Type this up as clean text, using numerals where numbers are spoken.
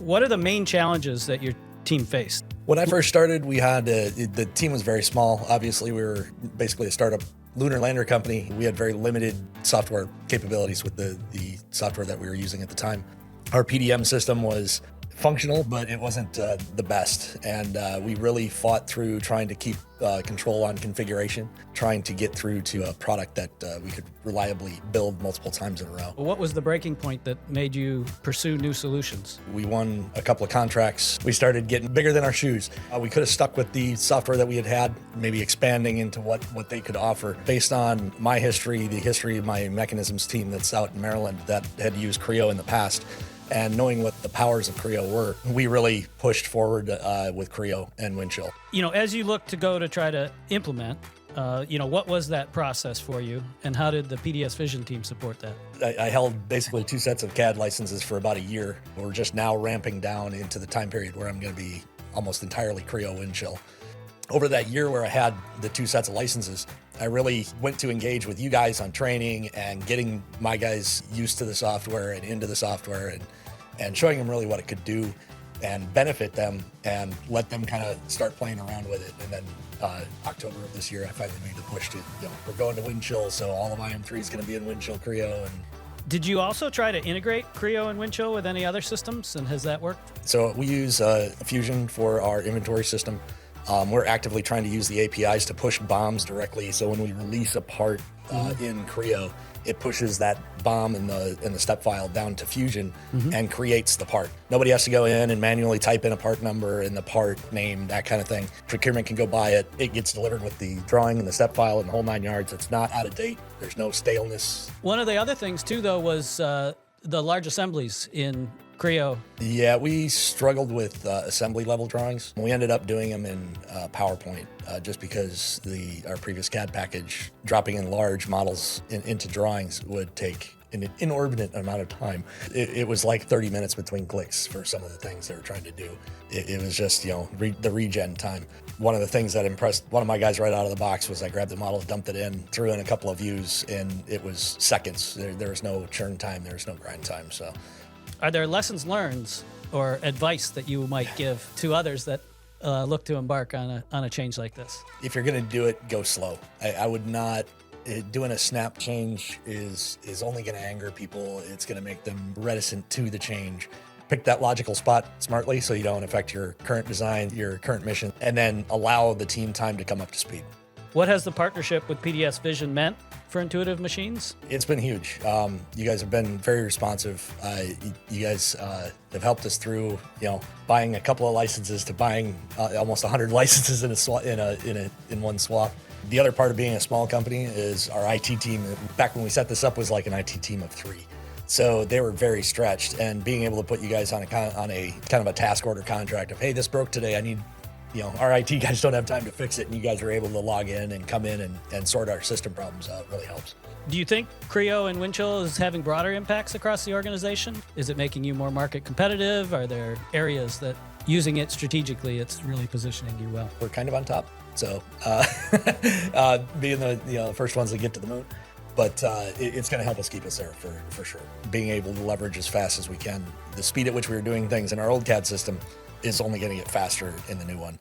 What are the main challenges that your team faced? When I first started, we had the team was very small. Obviously, we were basically a startup lunar lander company. We had very limited software capabilities with the software that we were using at the time. Our PDM system was functional, but it wasn't the best. And we really fought through trying to keep control on configuration, trying to get through to a product that we could reliably build multiple times in a row. What was the breaking point that made you pursue new solutions? We won a couple of contracts. We started getting bigger than our shoes. We could have stuck with the software that we had, maybe expanding into what they could offer. Based on my history, the history of my mechanisms team that's out in Maryland that had used Creo in the past, and knowing what the powers of Creo were, we really pushed forward with Creo and Windchill. As you look to go to try to implement, what was that process for you, and how did the PDSVISION team support that? I held basically 2 sets of CAD licenses for about a year. We're just now ramping down into the time period where I'm going to be almost entirely Creo Windchill. Over that year where I had the 2 sets of licenses, I really went to engage with you guys on training and getting my guys used to the software and into the software and showing them really what it could do and benefit them and let them kind of start playing around with it. And then October of this year, I finally made the push to, we're going to Windchill, so all of IM3 is going to be in Windchill Creo. And did you also try to integrate Creo and Windchill with any other systems, and has that worked? So we use Fusion for our inventory system. We're actively trying to use the APIs to push BOMs directly. So when we release a part in Creo, it pushes that BOM in the step file down to Fusion and creates the part. Nobody has to go in and manually type in a part number and the part name, that kind of thing. Procurement can go buy it. It gets delivered with the drawing and the step file and the whole 9 yards. It's not out of date. There's no staleness. One of the other things too, though, was the large assemblies in Creo. Yeah, we struggled with assembly level drawings. We ended up doing them in PowerPoint just because our previous CAD package, dropping in large models into drawings would take an inordinate amount of time. It was like 30 minutes between clicks for some of the things they were trying to do. It was just, the regen time. One of the things that impressed one of my guys right out of the box was I grabbed the model, dumped it in, threw in a couple of views, and it was seconds. There was no churn time, there was no grind time. So, are there lessons learned or advice that you might give to others that look to embark on a change like this? If you're going to do it, go slow. I would not. Doing a snap change is only going to anger people. It's going to make them reticent to the change. Pick that logical spot smartly so you don't affect your current design, your current mission, and then allow the team time to come up to speed. What has the partnership with PDSVISION meant for Intuitive Machines? It's been huge. You guys have been very responsive. You guys have helped us through, buying a couple of licenses to buying almost 100 licenses in one swap. The other part of being a small company is our IT team. Back when we set this up was like an IT team of 3. So they were very stretched, and being able to put you guys on a kind of a task order contract of, hey, this broke today, I need, our IT guys don't have time to fix it, and you guys are able to log in and come in and sort our system problems out. It really helps. Do you think Creo and Windchill is having broader impacts across the organization? Is it making you more market competitive? Are there areas that using it strategically, it's really positioning you well? We're kind of on top. So being the first ones to get to the moon, but it's going to help us keep us there for sure. Being able to leverage as fast as we can. The speed at which we were doing things in our old CAD system is only going to get faster in the new one.